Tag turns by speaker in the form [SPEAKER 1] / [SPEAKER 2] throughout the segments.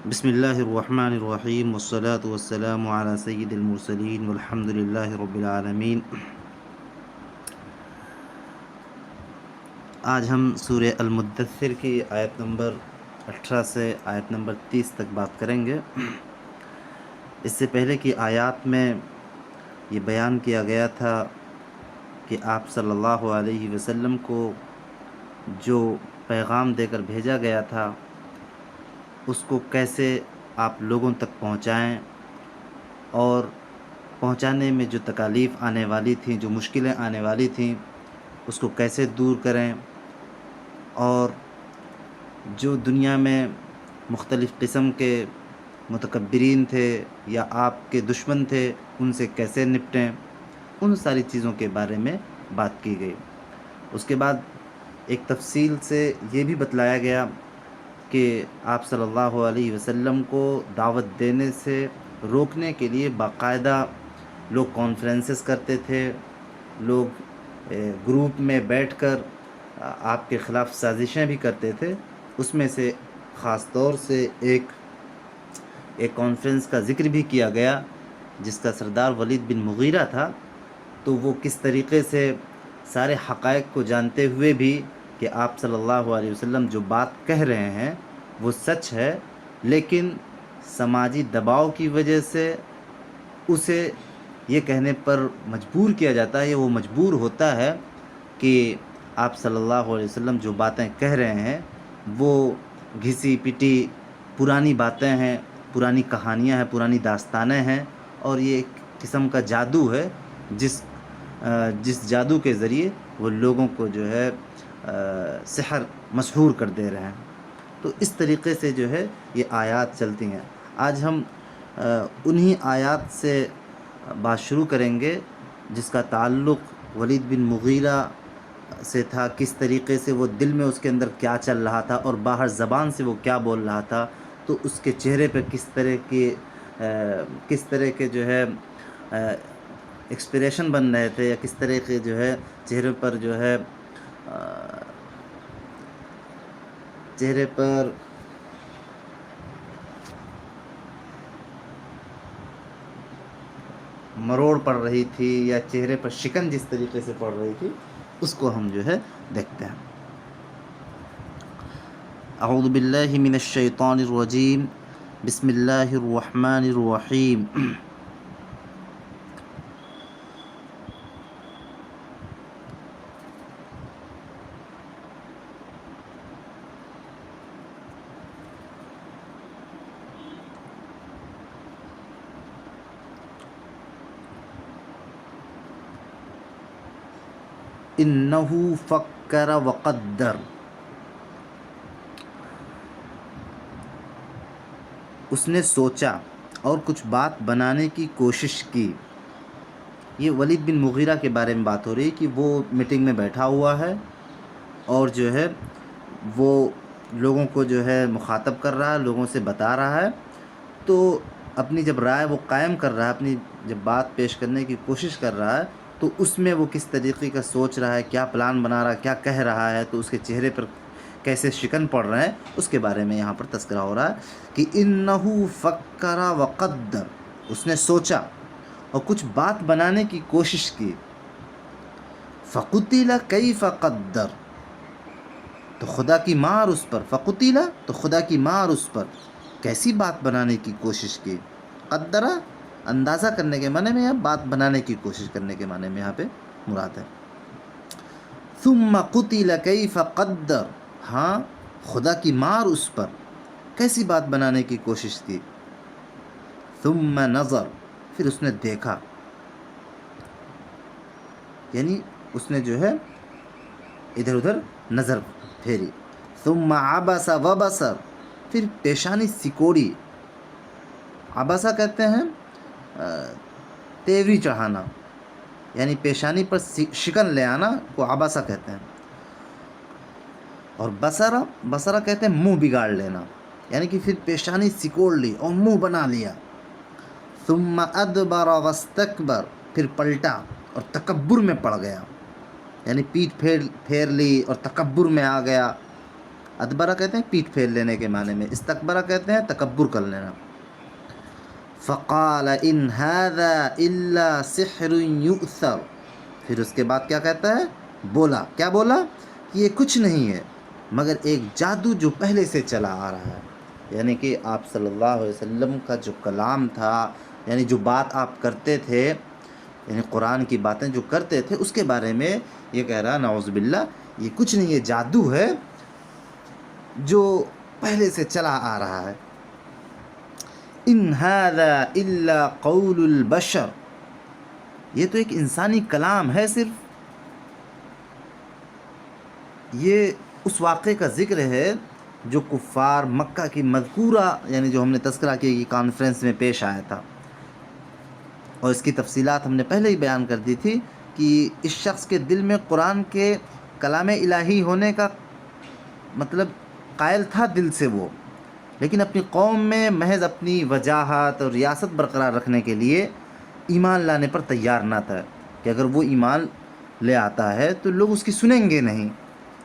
[SPEAKER 1] بسم اللہ الرحمن الرحیم والصلاة والسلام علی سید المرسلین والحمد للہ رب العالمین۔ آج ہم سورہ المدثر کی آیت نمبر 18 سے آیت نمبر 30 تک بات کریں گے۔ اس سے پہلے کی آیات میں یہ بیان کیا گیا تھا کہ آپ صلی اللہ علیہ وسلم کو جو پیغام دے کر بھیجا گیا تھا اس کو کیسے آپ لوگوں تک پہنچائیں، اور پہنچانے میں جو تکالیف آنے والی تھیں، جو مشکلیں آنے والی تھیں، اس کو کیسے دور کریں، اور جو دنیا میں مختلف قسم کے متکبرین تھے یا آپ کے دشمن تھے ان سے کیسے نپٹیں، ان ساری چیزوں کے بارے میں بات کی گئی۔ اس کے بعد ایک تفصیل سے یہ بھی بتلایا گیا کہ آپ صلی اللہ علیہ وسلم کو دعوت دینے سے روکنے کے لیے باقاعدہ لوگ کانفرنسز کرتے تھے، لوگ گروپ میں بیٹھ کر آپ کے خلاف سازشیں بھی کرتے تھے۔ اس میں سے خاص طور سے ایک کانفرنس کا ذکر بھی کیا گیا جس کا سردار ولید بن مغیرہ تھا۔ تو وہ کس طریقے سے سارے حقائق کو جانتے ہوئے بھی کہ آپ صلی اللہ علیہ وسلم جو بات کہہ رہے ہیں وہ سچ ہے، لیکن سماجی دباؤ کی وجہ سے اسے یہ کہنے پر مجبور کیا جاتا ہے، یا وہ مجبور ہوتا ہے کہ آپ صلی اللہ علیہ وسلم جو باتیں کہہ رہے ہیں وہ گھسی پٹی پرانی باتیں ہیں، پرانی کہانیاں ہیں، پرانی داستانیں ہیں، اور یہ ایک قسم کا جادو ہے جس جادو کے ذریعے وہ لوگوں کو جو ہے سحر مسحور کر دے رہے ہیں۔ تو اس طریقے سے جو ہے یہ آیات چلتی ہیں۔ آج ہم انہی آیات سے بات شروع کریں گے جس کا تعلق ولید بن مغیرہ سے تھا، کس طریقے سے وہ دل میں اس کے اندر کیا چل رہا تھا اور باہر زبان سے وہ کیا بول رہا تھا، تو اس کے چہرے پہ کس طرح کے جو ہے ایکسپریشن بن رہے تھے، یا کس طرح کے جو ہے چہرے پر جو ہے چہرے پر مروڑ پڑ رہی تھی، یا چہرے پر شکن جس طریقے سے پڑ رہی تھی، اس کو ہم جو ہے دیکھتے ہیں۔ اعوذ باللہ من الشیطان الرجیم، بسم اللہ الرحمن الرحیم۔ انہ فکر وقدر، اس نے سوچا اور کچھ بات بنانے کی کوشش کی۔ یہ ولید بن مغیرہ کے بارے میں بات ہو رہی ہے کہ وہ میٹنگ میں بیٹھا ہوا ہے اور جو ہے وہ لوگوں کو جو ہے مخاطب کر رہا ہے، لوگوں سے بتا رہا ہے، تو اپنی جب رائے وہ قائم کر رہا ہے، اپنی جب بات پیش کرنے کی کوشش کر رہا ہے، تو اس میں وہ کس طریقے کا سوچ رہا ہے، کیا پلان بنا رہا ہے، کیا کہہ رہا ہے، تو اس کے چہرے پر کیسے شکن پڑ رہے ہیں، اس کے بارے میں یہاں پر تذکرہ ہو رہا ہے کہ انہو فکر وقدر، اس نے سوچا اور کچھ بات بنانے کی کوشش کی۔ فقتل کیف قدر، تو خدا کی مار اس پر، فقتل تو خدا کی مار اس پر، کیسی بات بنانے کی کوشش کی۔ قدرہ اندازہ کرنے کے معنی میں، یا بات بنانے کی کوشش کرنے کے معنی میں یہاں پہ مراد ہے۔ ثم قتل کیف قدر، ہاں خدا کی مار اس پر، کیسی بات بنانے کی کوشش کی۔ ثم نظر، پھر اس نے دیکھا، یعنی اس نے جو ہے ادھر ادھر نظر پھیری۔ ثم عبس وبصر، پھر پیشانی سکوڑی۔ عبسہ کہتے ہیں تیوری چڑھانا، یعنی پیشانی پر شکن لے آنا کو عبسہ کہتے ہیں۔ اور بصرہ کہتے ہیں منہ بگاڑ لینا، یعنی کہ پھر پیشانی سکوڑ لی اور منہ بنا لیا۔ ثم ادبر واستکبر، پھر پلٹا اور تکبر میں پڑ گیا، یعنی پیٹھ پھیر لی اور تکبر میں آ گیا۔ ادبرہ کہتے ہیں پیٹھ پھیر لینے کے معنی میں، استکبرہ کہتے ہیں تکبر کر لینا۔ فقال ان هذا الا سحر یؤثر، پھر اس کے بعد کیا کہتا ہے، بولا، کیا بولا کہ یہ کچھ نہیں ہے مگر ایک جادو جو پہلے سے چلا آ رہا ہے، یعنی کہ آپ صلی اللہ علیہ وسلم کا جو کلام تھا، یعنی جو بات آپ کرتے تھے، یعنی قرآن کی باتیں جو کرتے تھے، اس کے بارے میں یہ کہہ رہا نعوذ باللہ یہ کچھ نہیں، یہ جادو ہے جو پہلے سے چلا آ رہا ہے۔ ان هذا الا قول البشر، یہ تو ایک انسانی کلام ہے صرف۔ یہ اس واقعے کا ذکر ہے جو کفار مکہ کی مذکورہ، یعنی جو ہم نے تذکرہ کیا کہ کانفرنس میں پیش آیا تھا، اور اس کی تفصیلات ہم نے پہلے ہی بیان کر دی تھی کہ اس شخص کے دل میں قرآن کے کلام الہی ہونے کا مطلب قائل تھا دل سے وہ، لیکن اپنی قوم میں محض اپنی وجاہت اور ریاست برقرار رکھنے کے لیے ایمان لانے پر تیار نہ تھا، کہ اگر وہ ایمان لے آتا ہے تو لوگ اس کی سنیں گے نہیں،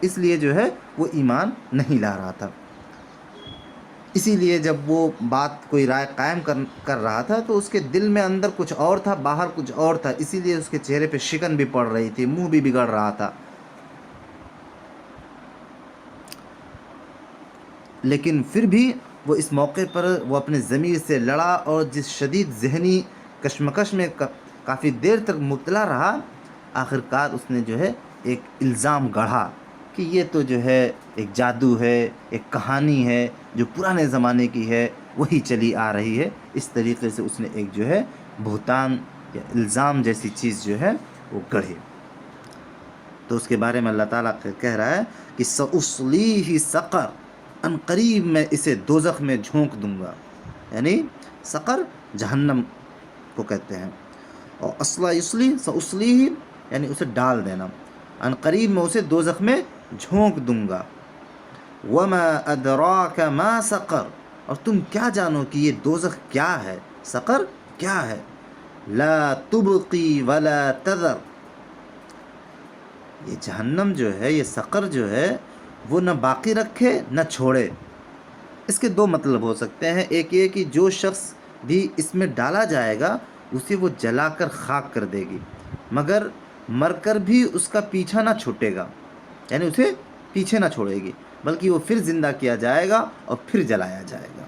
[SPEAKER 1] اس لیے جو ہے وہ ایمان نہیں لا رہا تھا۔ اسی لیے جب وہ بات کوئی رائے قائم کر رہا تھا تو اس کے دل میں اندر کچھ اور تھا، باہر کچھ اور تھا، اسی لیے اس کے چہرے پہ شکن بھی پڑ رہی تھی، منہ بھی بگڑ رہا تھا۔ لیکن پھر بھی وہ اس موقع پر وہ اپنے ضمیر سے لڑا، اور جس شدید ذہنی کشمکش میں کافی دیر تک مبتلا رہا، آخر کار اس نے جو ہے ایک الزام گڑھا کہ یہ تو جو ہے ایک جادو ہے، ایک کہانی ہے جو پرانے زمانے کی ہے، وہی چلی آ رہی ہے۔ اس طریقے سے اس نے ایک جو ہے بہتان یا الزام جیسی چیز جو ہے وہ گڑھی۔ تو اس کے بارے میں اللہ تعالیٰ کہہ رہا ہے کہ سأصلیہ سقر، ان قریب میں اسے دوزخ میں جھونک دوں گا، یعنی سقر جہنم کو کہتے ہیں، اور اصلا یصلی سأصلیہ یعنی اسے ڈال دینا، ان قریب میں اسے دوزخ میں جھونک دوں گا۔ وما ادراک ما سقر، اور تم کیا جانو کہ یہ دوزخ کیا ہے، سقر کیا ہے۔ لا تبقی ولا تذر، یہ جہنم جو ہے، یہ سقر جو ہے وہ نہ باقی رکھے نہ چھوڑے۔ اس کے دو مطلب ہو سکتے ہیں، ایک یہ کہ جو شخص بھی اس میں ڈالا جائے گا اسے وہ جلا کر خاک کر دے گی، مگر مر کر بھی اس کا پیچھا نہ چھوٹے گا، یعنی اسے پیچھے نہ چھوڑے گی، بلکہ وہ پھر زندہ کیا جائے گا اور پھر جلایا جائے گا۔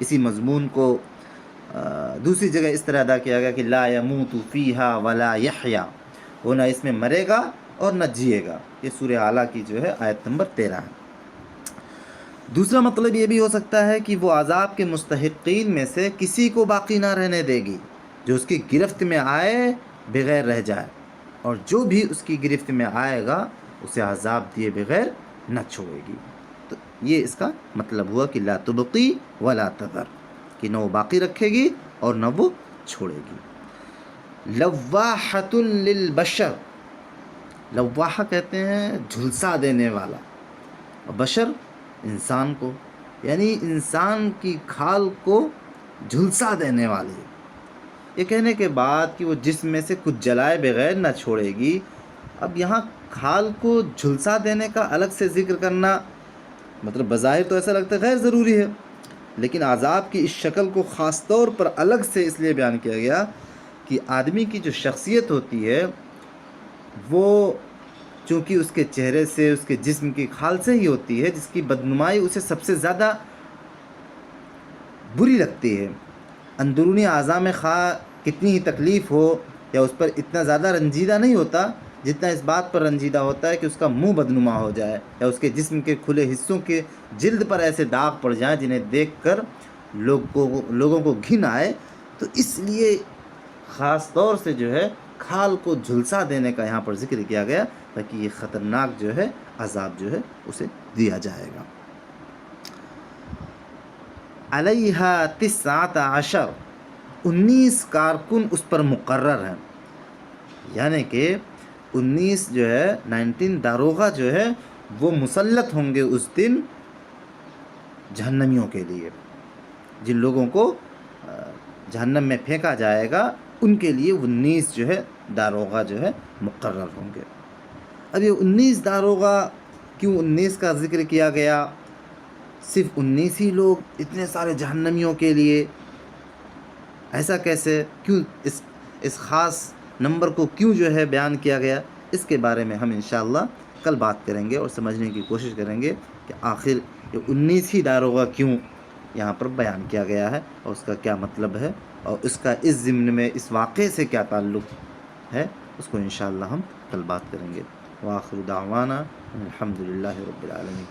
[SPEAKER 1] اسی مضمون کو دوسری جگہ اس طرح ادا کیا گیا کہ لا یموت فیہا ولا یحیا، وہ نہ اس میں مرے گا اور نہ جیے گا۔ یہ سورہ اعلیٰ کی جو ہے آیت نمبر 13 ہے۔ دوسرا مطلب یہ بھی ہو سکتا ہے کہ وہ عذاب کے مستحقین میں سے کسی کو باقی نہ رہنے دے گی، جو اس کی گرفت میں آئے بغیر رہ جائے، اور جو بھی اس کی گرفت میں آئے گا اسے عذاب دیے بغیر نہ چھوڑے گی۔ تو یہ اس کا مطلب ہوا کہ لا تبقی ولا تذر، کہ نہ وہ باقی رکھے گی اور نہ وہ چھوڑے گی۔ لواحۃ للبشر، لواحہ کہتے ہیں جھلسا دینے والا، اور بشر انسان کو، یعنی انسان کی کھال کو جھلسا دینے والی۔ یہ کہنے کے بعد کہ وہ جسم میں سے کچھ جلائے بغیر نہ چھوڑے گی، اب یہاں کھال کو جھلسا دینے کا الگ سے ذکر کرنا مطلب بظاہر تو ایسا لگتا ہے غیر ضروری ہے، لیکن عذاب کی اس شکل کو خاص طور پر الگ سے اس لیے بیان کیا گیا کہ آدمی کی جو شخصیت ہوتی ہے وہ چونکہ اس کے چہرے سے، اس کے جسم کی کھال سے ہی ہوتی ہے، جس کی بدنمائی اسے سب سے زیادہ بری لگتی ہے۔ اندرونی اعضاء میں خواہ کتنی ہی تکلیف ہو یا اس پر اتنا زیادہ رنجیدہ نہیں ہوتا جتنا اس بات پر رنجیدہ ہوتا ہے کہ اس کا منہ بدنما ہو جائے، یا اس کے جسم کے کھلے حصوں کے جلد پر ایسے داغ پڑ جائیں جنہیں دیکھ کر لوگوں کو گھن آئے۔ تو اس لیے خاص طور سے جو ہے کھال کو جھلسا دینے کا یہاں پر ذکر کیا گیا، تاکہ یہ خطرناک جو ہے عذاب جو ہے اسے دیا جائے گا۔ علیہا 19 19 کارکن اس پر مقرر ہیں، یعنی کہ 19 جو ہے 19 داروغہ جو ہے وہ مسلط ہوں گے اس دن جہنمیوں کے لیے، جن لوگوں کو جہنم میں پھینکا جائے گا ان کے لیے 19 جو ہے داروغہ جو ہے مقرر ہوں گے۔ اب یہ 19 داروغہ کیوں 19 کا ذکر کیا گیا؟ صرف 19 ہی لوگ اتنے سارے جہنمیوں کے لیے؟ ایسا کیسے؟ کیوں اس خاص نمبر کو کیوں جو ہے بیان کیا گیا؟ اس کے بارے میں ہم انشاءاللہ کل بات کریں گے اور سمجھنے کی کوشش کریں گے کہ آخر یہ 19 ہی داروغہ کیوں یہاں پر بیان کیا گیا ہے اور اس کا کیا مطلب ہے اور اس کا اس ضمن میں اس واقعے سے کیا تعلق ہے، اس کو انشاءاللہ ہم کل بات کریں گے۔ وآخر دعوانا الحمدللہ رب العالمین۔